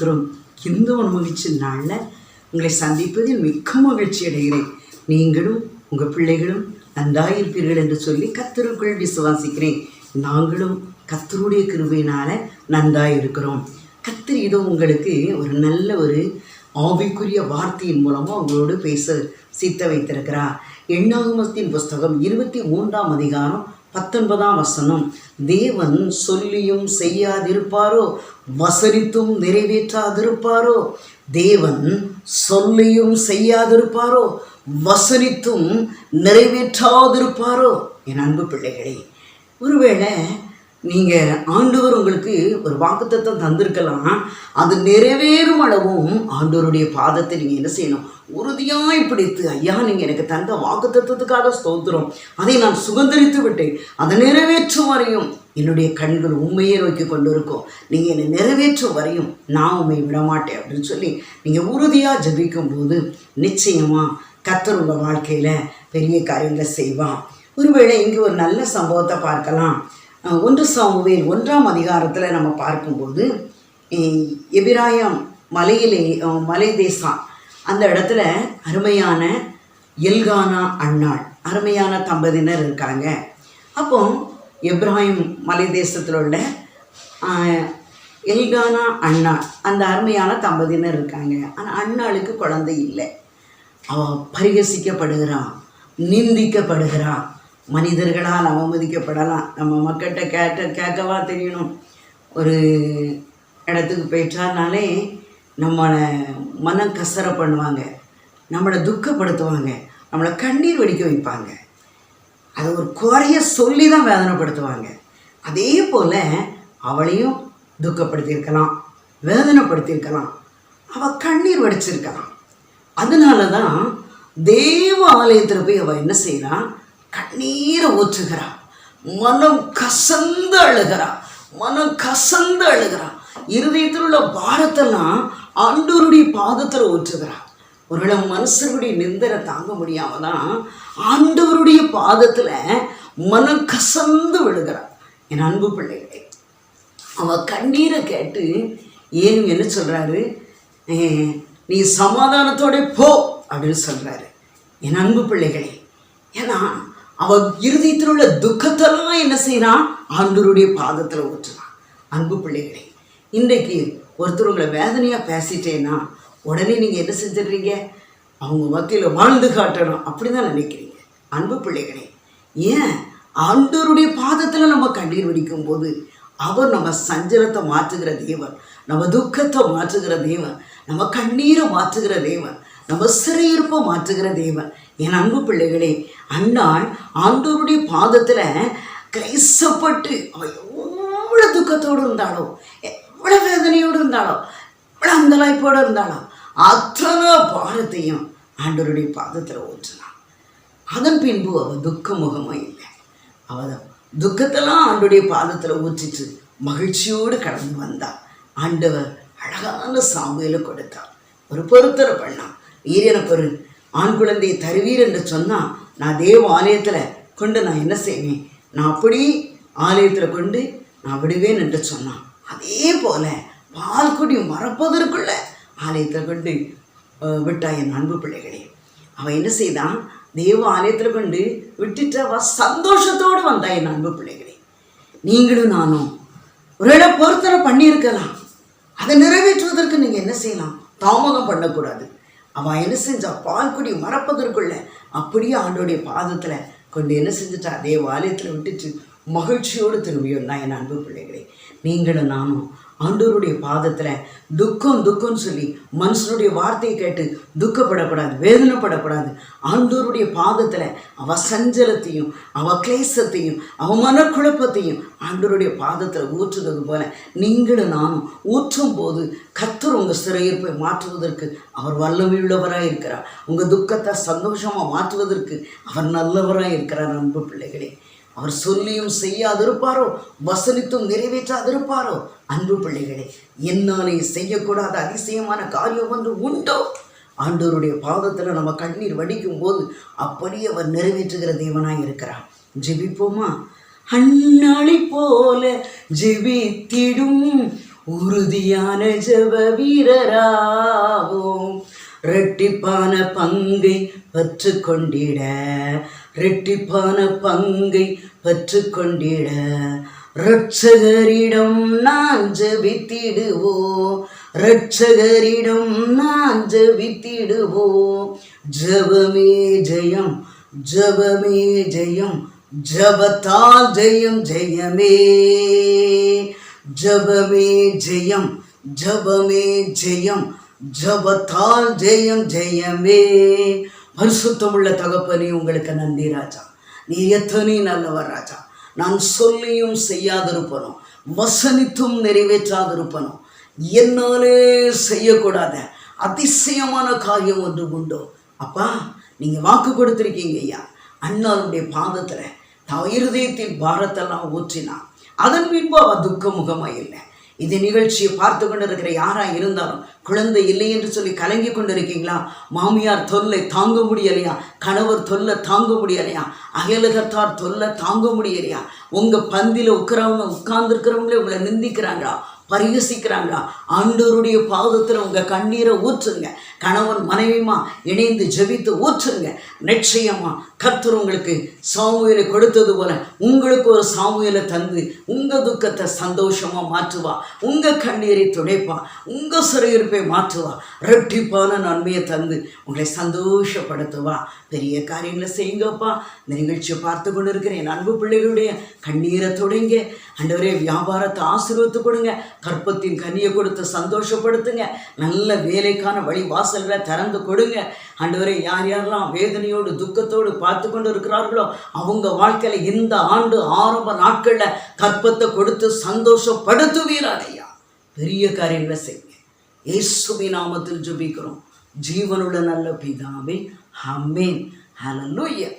ஸ்தோத்திரம். இந்த ஒரு மகிழ்ச்சி நாளில் உங்களை சந்திப்பதில் மிக்க மகிழ்ச்சி அடைகிறேன். நீங்களும் உங்கள் பிள்ளைகளும் நன்றாயிருப்பீர்கள் என்று சொல்லி கர்த்தருக்குள் விசுவாசிக்கிறேன். நாங்களும் கர்த்தருடைய கிருபையினால் நன்றாயிருக்கிறோம். கர்த்தர் இதோ உங்களுக்கு ஒரு நல்ல ஒரு ஆவிக்குரிய வார்த்தையின் மூலமாக உங்களோடு பேச சித்த வைத்திருக்கிறார். எண்ணாகமத்தின் புஸ்தகம் 23ஆம் அதிகாரம் 19ஆம் வசனம். தேவன் சொல்லியும் செய்யாதிருப்பாரோ, வசனித்தும் நிறைவேற்றாதிருப்பாரோ? தேவன் சொல்லியும் செய்யாதிருப்பாரோ, வசனித்தும் நிறைவேற்றாதிருப்பாரோ? என் அன்பு பிள்ளைகளே, ஒருவேளை நீங்கள் ஆண்டவர் உங்களுக்கு ஒரு வாக்குத்தத்தம் தந்திருக்கலாம். அது நிறைவேறும் அளவும் ஆண்டவருடைய பாதத்தை நீங்கள் என்ன செய்யணும்? உறுதியாய் பிடித்து, ஐயா நீங்கள் எனக்கு தந்த வாக்குத்தத்தத்துக்காக ஸ்தோத்திரம், அதை நான் சுதந்திரித்து விட்டேன், அதை நிறைவேற்றும் வரையும் என்னுடைய கண்கள் உண்மையை நோக்கி கொண்டு இருக்கும், நீங்கள் என்னை நிறைவேற்றும் வரையும் நான் உண்மை விடமாட்டேன் அப்படின்னு சொல்லி நீங்கள் உறுதியாக ஜபிக்கும் போது நிச்சயமாக கர்த்தர் உங்கள் வாழ்க்கையில் பெரிய காரியங்களை செய்வான். ஒருவேளை இங்கே ஒரு நல்ல சம்பவத்தை பார்க்கலாம். 1 சாமுவேல் 1ஆம் அதிகாரத்தில் நம்ம பார்க்கும்போது எபிராயம் மலை தேசம், அந்த இடத்துல அருமையான எல்கானா அன்னாள், அருமையான தம்பதியினர் இருக்காங்க. அப்போ எப்ராஹிம் மலை தேசத்தில் உள்ள எல்கானா அன்னாள், அந்த அருமையான தம்பதியினர் இருக்காங்க. ஆனால் அன்னாளுக்கு குழந்தை இல்லை. அவள் பரிகசிக்கப்படுகிறான், நிந்திக்கப்படுகிறான், மனிதர்களால் அவமதிக்கப்படலாம். நம்ம மக்கள்கிட்ட கேட்கவா தெரியணும்? ஒரு இடத்துக்கு போயிட்டாருனாலே நம்மளை மனம் கசர பண்ணுவாங்க, நம்மளை துக்கப்படுத்துவாங்க, நம்மளை கண்ணீர் வடிக்க வைப்பாங்க, அதை ஒரு குறைய சொல்லி தான் வேதனைப்படுத்துவாங்க. அதே போல் அவளையும் துக்கப்படுத்தியிருக்கலாம், வேதனைப்படுத்தியிருக்கலாம், அவள் கண்ணீர் வடிச்சிருக்கலாம். அதனால தான் தேவ ஆலயத்தில் போய் அவள் என்ன செய்யறான்? கண்ணீரை ஊற்றுகிறான், மனம் கசந்து அழுகிறான், மனம் கசந்து அழுகிறான். இருதயத்தில் உள்ள பாரத்தெல்லாம் ஆண்டவருடைய பாதத்தில் ஊற்றுகிறான். ஒருவேளை மனுஷருடைய நிந்தனை தாங்க முடியாம தான் ஆண்டவருடைய பாதத்தில் மனம் கசந்து விழுகிறான். என் அன்பு பிள்ளைகளே, அவன் கண்ணீரை கேட்டு ஏன் என்ன சொல்கிறாரு? நீ சமாதானத்தோட போ அப்படின்னு சொல்கிறாரு. என் அன்பு பிள்ளைகளே, ஏன்னா அவன் இருதயத்தில் உள்ள துக்கத்தெல்லாம் என்ன செய்யறான்? ஆண்டவருடைய பாதத்தில் ஊற்றுறான். அன்பு பிள்ளைகளே, இன்றைக்கு ஒருத்தர் உங்களை வேதனையாக பேசிட்டேன்னா உடனே நீங்கள் என்ன செஞ்சிடுறீங்க? அவங்க மத்தியில் வாழ்ந்து காட்டணும் அப்படி தான் நினைக்கிறீங்க. அன்பு பிள்ளைகளே, ஏன் ஆண்டவருடைய பாதத்தில் நம்ம கண்ணீர் வடிக்கும் போது அவர் நம்ம சஞ்சலத்தை மாற்றுகிற தேவன், நம்ம துக்கத்தை மாற்றுகிற தேவன், நம்ம கண்ணீரை மாற்றுகிற தேவன், நம்ம சிறையிருப்பை மாற்றுகிற தேவன். என் அன்பு பிள்ளைகளே, அன்னாள் ஆண்டவருடைய பாதத்தில் கிளைசப்பட்டு அவள் எவ்வளோ துக்கத்தோடு இருந்தாளோ, எவ்வளோ வேதனையோடு இருந்தாளோ, எவ்வளோ அந்தலாய்ப்போடு இருந்தாளோ, அத்தனை பாரத்தையும் ஆண்டவருடைய பாதத்தில் ஊற்றினான். அதன் பின்பு அவள் துக்க முகமாக இல்லை. அவள் துக்கத்தெல்லாம் ஆண்டவருடைய பாதத்தில் ஊற்றிட்டு மகிழ்ச்சியோடு கடந்து வந்தாள். ஆண்டவர் அழகான சாமுவேலை கொடுத்தார், ஒரு பொருத்தரை பண்ணான். எனக்கு ஒரு ஆண் குழந்தையை தருவீர் என்று சொன்னால் நான் தேவ ஆலயத்தில் கொண்டு நான் என்ன செய்வேன்? நான் அப்படி ஆலயத்தில் கொண்டு நான் விடுவேன் என்று சொன்னான். அதே போல் பால்குடி மறப்பதற்குள்ள ஆலயத்தில் கொண்டு விட்டா. என் அன்பு பிள்ளைகளே, அவன் என்ன செய்தான்? தேவ ஆலயத்தில் கொண்டு விட்டுட்டு அவள் சந்தோஷத்தோடு வந்தா. என் அன்பு பிள்ளைகளே, நீங்களும் நானும் ஒருவேளை பொருத்தனை பண்ணியிருக்கலாம். அதை நிறைவேற்றுவதற்கு நீங்கள் என்ன செய்யலாம்? தாமதம் பண்ணக்கூடாது. அவன் என்ன செஞ்சா? பால்குடி மறப்பதற்குள்ள அப்படியே ஆண்டோடைய பாதத்தில் கொண்டு என்ன செஞ்சுட்டா? தேவ ஆலயத்தில் விட்டுட்டு மகிழ்ச்சியோடு திரும்பியும். நான் என் அன்பு பிள்ளைகளே, நீங்களும் நானும் ஆண்டவருடைய பாதத்தில் துக்கம்னு சொல்லி மனுஷனுடைய வார்த்தையை கேட்டு துக்கப்படக்கூடாது, வேதனைப்படக்கூடாது. ஆண்டவருடைய பாதத்தில் அவள் சஞ்சலத்தையும் அவள் கிளேசத்தையும் அவள் மனக்குழப்பத்தையும் ஆண்டவருடைய பாதத்தில் ஊற்றுவது போல நீங்களும் நானும் ஊற்றும் போது கர்த்தர் உங்கள் சிறையிருப்பை மாற்றுவதற்கு அவர் வல்லமையுள்ளவராக இருக்கிறார். உங்கள் துக்கத்தை சந்தோஷமாக மாற்றுவதற்கு அவர் நல்லவராக இருக்கிறார். அன்பு பிள்ளைகளே, அவர் சொல்லியும் செய்யாதிருப்பாரோ, வசனித்தும் நிறைவேற்றாதிருப்பாரோ? அன்பு பிள்ளைகளே, என்னாலே செய்யக்கூடாத அதிசயமான காரியம் ஒன்று உண்டோ? ஆண்டவருடைய பாதத்தில் நம்ம கண்ணீர் வடிக்கும் போது அப்படியே அவர் நிறைவேற்றுகிற தேவனாய் இருக்கிறார். ஜெபிப்போமா? அன்னாளை போல ஜெபித்திடும் உறுதியான ஜெப வீரராவோம். இரட்டிப்பான பங்கை பெற்றுக்கொண்டிட, இரட்டிப்பான பங்கை பெற்றுக்கொண்டிட இரட்சகரிடம் நான் ஜெபித்திடுவோம். இரட்சகரிடம் நான் ஜெபித்திடுவோம். ஜெபமே ஜெயம், ஜெபமே ஜெயம், ஜெபத்தால் ஜெயம் ஜெயமே. ஜெபமே ஜெயம், ஜெபமே ஜெயம், ஜெபத்தால் ஜெயம் ஜெயமே. பரிசுத்தமுள்ள தகப்பனே, உங்களுக்கு நன்றி ராஜா. நீ எத்தனை நல்லவர் ராஜா. நான் சொல்லியும் செய்யாதிருப்பனோ, வசனித்தும் நிறைவேற்றாதிருப்பனோ, என்னாலே செய்யக்கூடாத அதிசயமான காரியம் ஒன்று உண்டோ? அப்பா, நீங்கள் வாக்கு கொடுத்துருக்கீங்க ஐயா. அண்ணாளுடைய பாதத்தில் இருதயத்தின் பாரத்தெல்லாம் ஊற்றினான். அதன் பின்பு அவள் துக்க முகமாக இல்லை. இந்த நிகழ்ச்சியை பார்த்து கொண்டு இருக்கிற யாராக இருந்தாலும் குழந்தை இல்லை என்று சொல்லி கலங்கி கொண்டு இருக்கீங்களா? மாமியார் தொல்லை தாங்க முடியலையா? கணவர் தொல்லை தாங்க முடியலையா? அயலகத்தார் தொல்லை தாங்க முடியலையா? உங்கள் பந்தியில் உட்கார்ந்துருக்கிறவங்களே உங்களை நிந்திக்கிறாங்களா, பரிகசிக்கிறாங்களா? ஆண்டவருடைய பாதத்தில் உங்கள் கண்ணீரை ஊற்றுங்க. கணவன் மனைவியுமா இணைந்து ஜெபித்து ஊற்றுங்க. நிச்சயமா கர்த்தர் உங்களுக்கு சாமுவேலை கொடுத்தது போல உங்களுக்கு ஒரு சாமுவேலை தந்து உங்கள் துக்கத்தை சந்தோஷமாக மாற்றுவா. உங்கள் கண்ணீரை துடைப்பா. உங்கள் சிறையிருப்பை மாற்றுவா. இரட்டிப்பான நன்மையை தந்து உங்களை சந்தோஷப்படுத்துவா. பெரிய காரியங்களை செய்யுங்கப்பா. இந்த நிகழ்ச்சியை பார்த்து கொண்டு இருக்கிற என் அன்பு பிள்ளைகளுடைய கண்ணீரை தொடங்க. ஆண்டவரே, வியாபாரத்தை ஆசீர்வதித்து கொடுங்க. கற்பத்தின் கனியை கொடுத்து சந்தோஷப்படுத்துங்க. நல்ல வேலைக்கான வழி வாசல்களை திறந்து கொடுங்க. ஆண்டவரே, யார் யாரெல்லாம் வேதனையோடு துக்கத்தோடு பார்த்து கொண்டு இருக்கிறார்களோ அவங்க வாழ்க்கையில் இந்த ஆண்டு ஆரம்ப நாட்களில் கற்பத்தை கொடுத்து சந்தோஷப்படுத்துவீராக ஐயா. பெரிய காரியங்களை செய்யுங்க. இயேசுவின் நாமத்தில் ஜெபிக்கிறோம் ஜீவனுள்ள நல்ல பிதாவே. ஆமென். ஹல்லேலூயா.